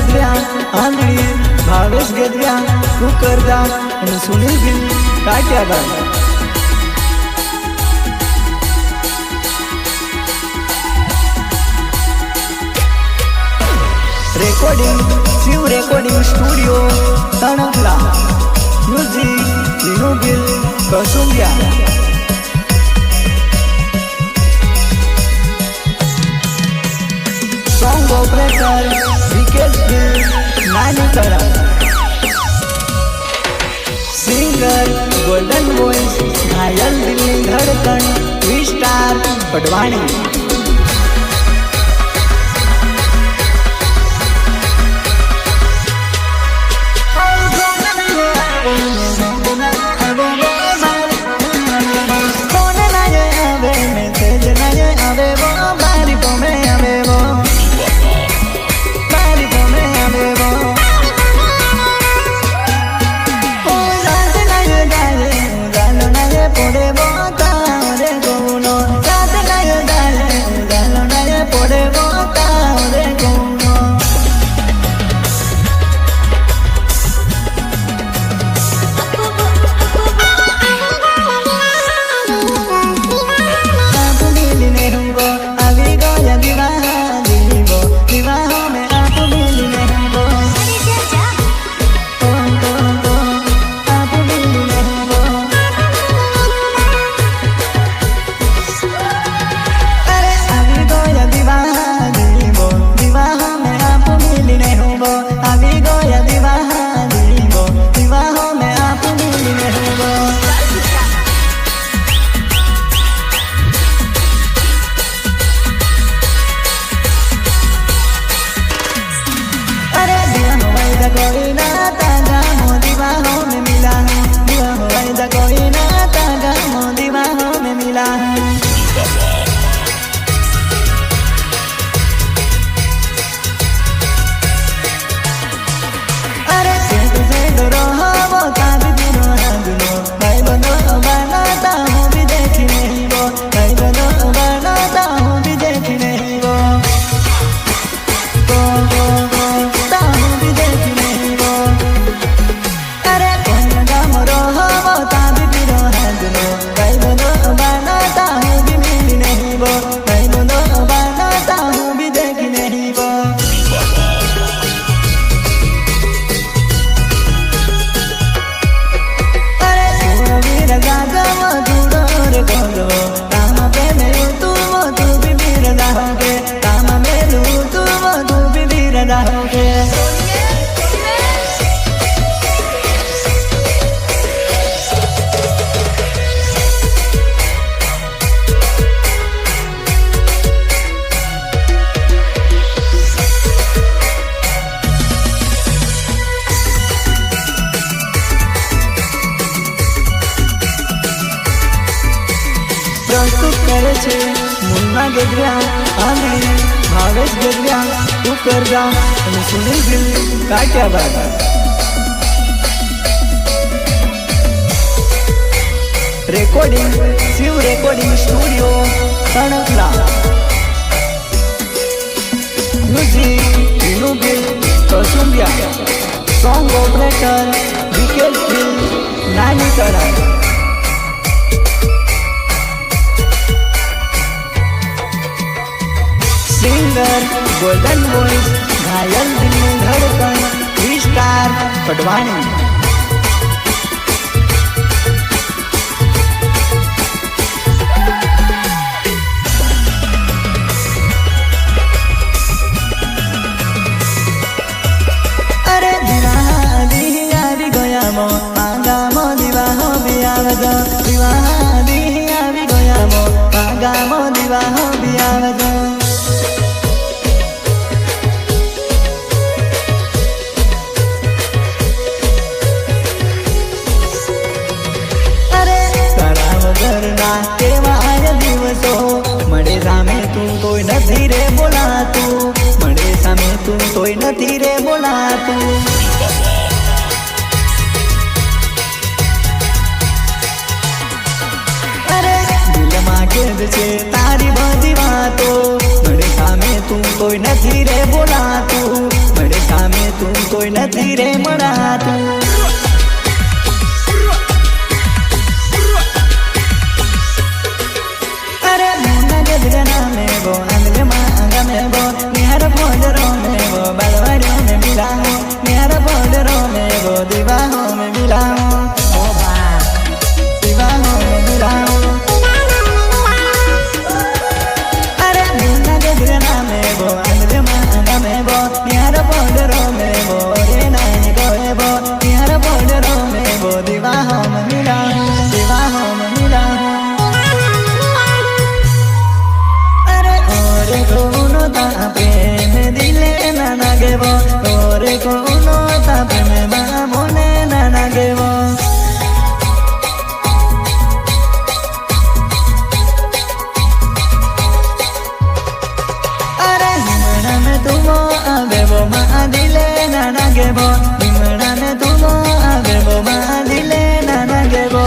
गद्रिया आंधळी भावेश गद्रिया कुकरदा आणि सुनील गिल काट्याबाद recording Shiv recording studio Tankala music Linu Gil Kasumbiya song operator विकेट गिल नानीकरा सिंगर गोल्डन वॉइस घायल दिल्ली धड़कन विस्टार पटवाणी प्रस्तुत करे छे मुन्ना गद्रिया आंधळी भावेश गद्रिया कुकरदा અને સુનિલ ગિલ કાટ્યાબાદ recording Shiv recording studio Tankala music Linu Gil Kasumbiya song operator વિકેટ ગિલ નાનીકરા सिंगर गोल्डन वॉइस घायल दिल्ली धड़कन विस्टार पटवाणी अरे दिवाह दिया भी गया मो मांगा मो दिवाह भी आवजा दिवाह दिया भी गया मो मांगा मो दिवाह भी आवजा कोई नहीं रे बोला तू मरे सामे तू कोई नहीं रे बोला तू अरे दिल मांगे छे तारी बधी बातो मरे सामे तू कोई नहीं रे बोला तू मरे सामे તું કોઈ નથી રે મળાતું. અરે મોના ગજરા નામે બો આંગલે માં આંગમે બો નિહાર પોડરો મે બો બાલવાડો મે મિલાવો નિહાર પોડરો મે બો દીવાહો મે મિલાવો ઓ બા દીવાહો મે મિલાવો. અરે મોના ગજરા નામે બો આંગલે માં આંગમે બો નિહાર પોડરો મે બો રે નાઈ ગોએ બો નિહાર પોડરો મે બો દીવાહો મે મિલાવો દીવાહો મે મિલાવો. कोनो तापे में दिले ना नागेवो ओरे कोनो तापे में मामोने ना नागेवो. अरे हिमड़ा में तुमो आवेवो मा दिले ना नागेवो हिमड़ा में तुमो आवेवो मा दिले ना नागेवो.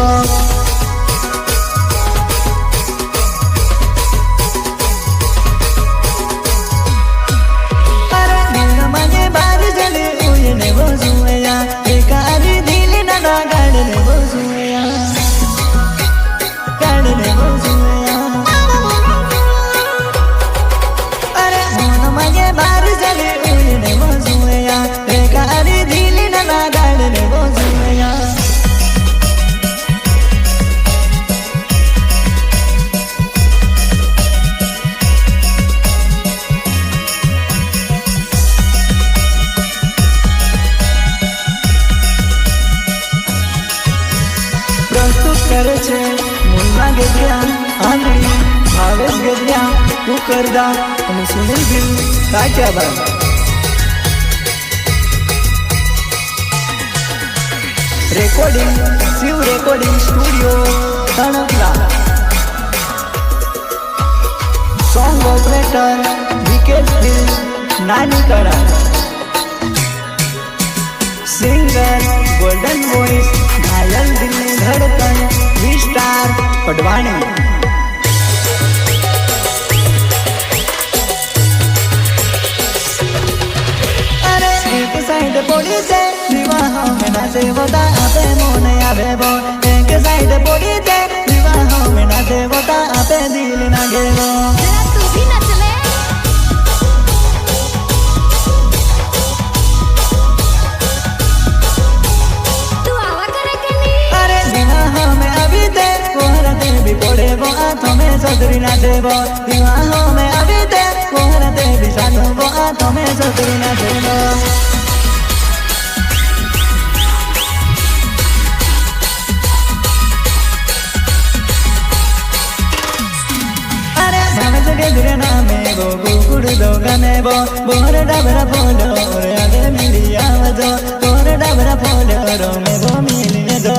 करे छे मुन्ना गजरिया आंधळी भावेश गजरिया कुकरदा અને Sunil Bhil Kathiyawad. Recording Shiv recording studio Tankala. Song operator વિકેટ ભીલ નાની કળા. सिंगर गोल्डन वॉइस घायल दिल में धड़कन स्टार पटवाणी. अरे एक साइड पड़ी से विवाह में नाचे वोता आपे मोने आवे बो एक साइड पड़ी से विवाह में नाचे वोता आपे दिल ना गेवो. तू भी नच ले. पड़े वो हाथों में सदरी ना देवो विवाहों में अभी दे कोहरते भी साथों वो हाथों में सदरी ना देवो. अरे भावेश गजरे नामे वो गुकुड़ दो गने वो बोर डबरा फोलो रे आगे मिली आवजो बोर डबरा फोलो रो में वो मिलने दो.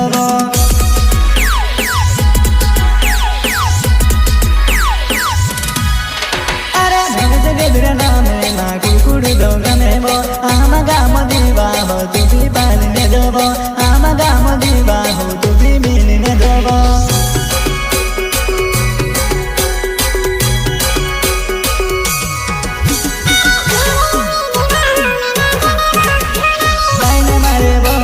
गजरा नामे ना कुकुड़ दो गने बो आमा गाम दीवा हो तू भी पालने देवो आमा गाम दीवा हो तू भी मिलने देवो. लाइने मारे वो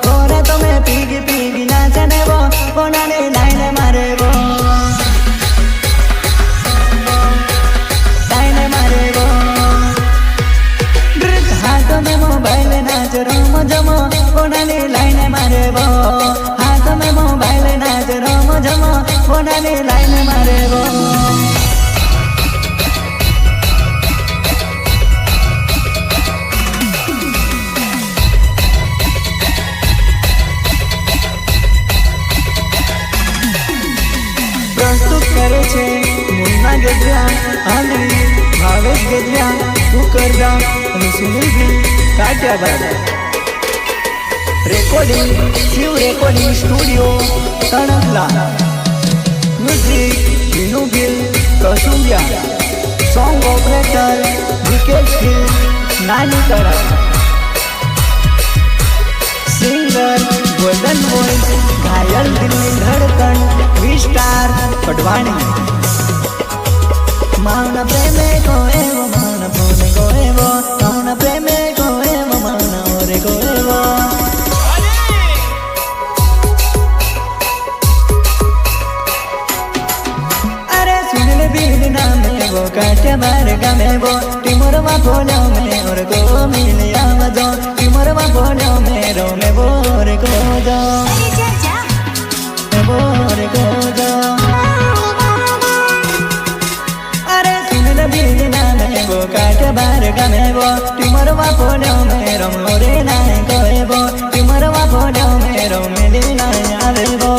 गोरे तो मैं पीगी पीगी नाचने वो कोनाने लाइने मारे वो मोबाइल नाच रोम जमो कोनाली लाइन मारे वो हाथ में मोबाइल नाच रोम जमो कोनाली लाइन मारे वो. प्रस्तुत करे छे मुन्ना गजरिया आंधळी भावेश गजरिया कुकरदा અને Sunil Bhil Kathiyawad. Recording Shiv recording studio Tankala. Music Vinu Bhil Kasumbiya. Song operator વિકેટ ભીલ નાની કળા. સિંગર गोल्डन वॉइस घायल दिल में धड़कन स्टार पटवाणी। मौन प्रेमे को एवं मौन फोन को एवं मौन प्रेमे को एवं मौन बोलो में और को मिलिया मजो तुमरवा बोलो में रो में बोर को दो बोर को दो अरे सुन ल बिना में वो काट बार का में वो तुमरवा बोलो में रो मोरे ना कोए वो तुमरवा बोलो में रो मिलिया आवे वो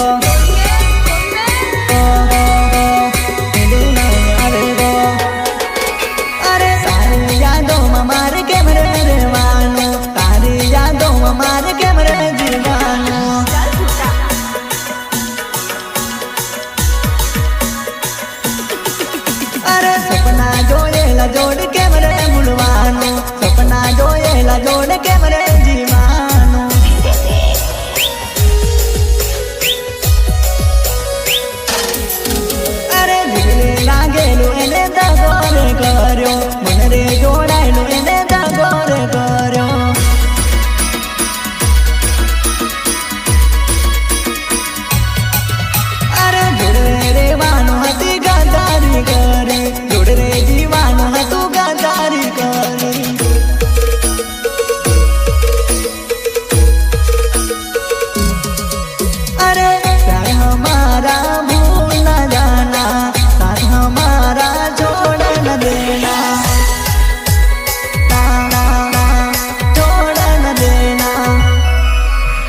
जोड़ के मरे बुलवानो सपना जोएला जोड़ के मरे जीवानो अरे दिले लागेलो एने दगोरे कर्यो मन रे जोड़ायलो एने दगोरे कर्यो अरे जोड़े रे वानो हती गदारी करे जोड़ रे जीवानो तू गदारी करे अरे प्यार हमारा भूल न जाना साथ हमारा छोड़ न देना छोड़ न देना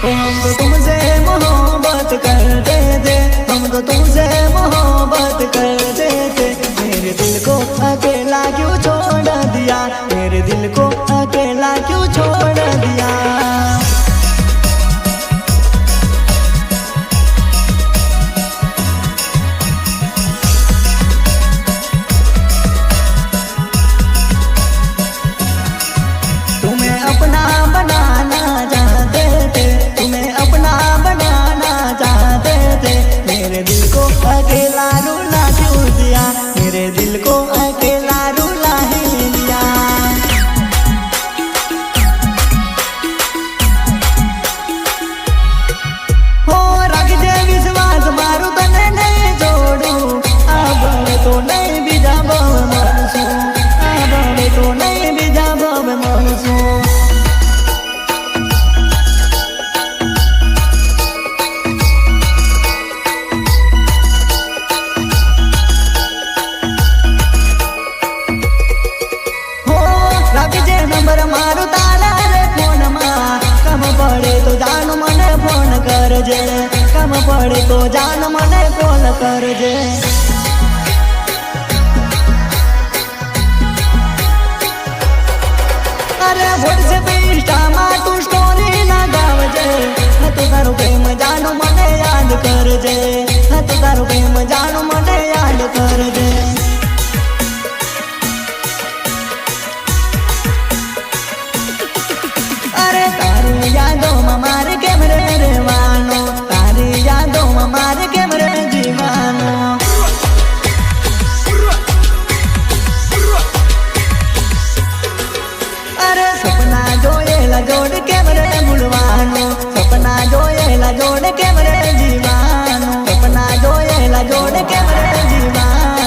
हम तो तुमसे मोहब्बत करते थे हम तो तुमसे मोहब्बत करते थे मेरे दिल को अकेला क्यों छोड़ दिया मेरे दिल को अकेला क्यों छोड़ दिया तुम्हें अपना बनाना चाहते थे तुम्हें अपना बनाना चाहते थे मेरे दिल को अकेला रुला क्यों दिया मेरे दिल को अकेला रुला ही दिया हो रख दे विश्वास मारू तने नहीं छोड़ू अब तो नहीं बिजा बव मनसू अब तो नहीं बिजा बव मनसू नंबर मारू तारा रे फोन मा कम पड़े तो जान मने फोन कर जे कम पड़े तो जान मने कॉल कर जे अरे व्हाट्सएप इंस्टा मा तू स्टोरी लगाव जे तो तारो प्रेम जान मने याद कर जे तो तारो प्रेम जान मने याद कर जे अरे तारी यादों में मार के मरे रेवानो तारी यादों में मार के मरे जीवानो अरे सपना जोएला जोड़ के मरे बुलवानो सपना जोएला जोड़ के मरे जीवानो सपना जोएला जोड़ के मरे जीवानो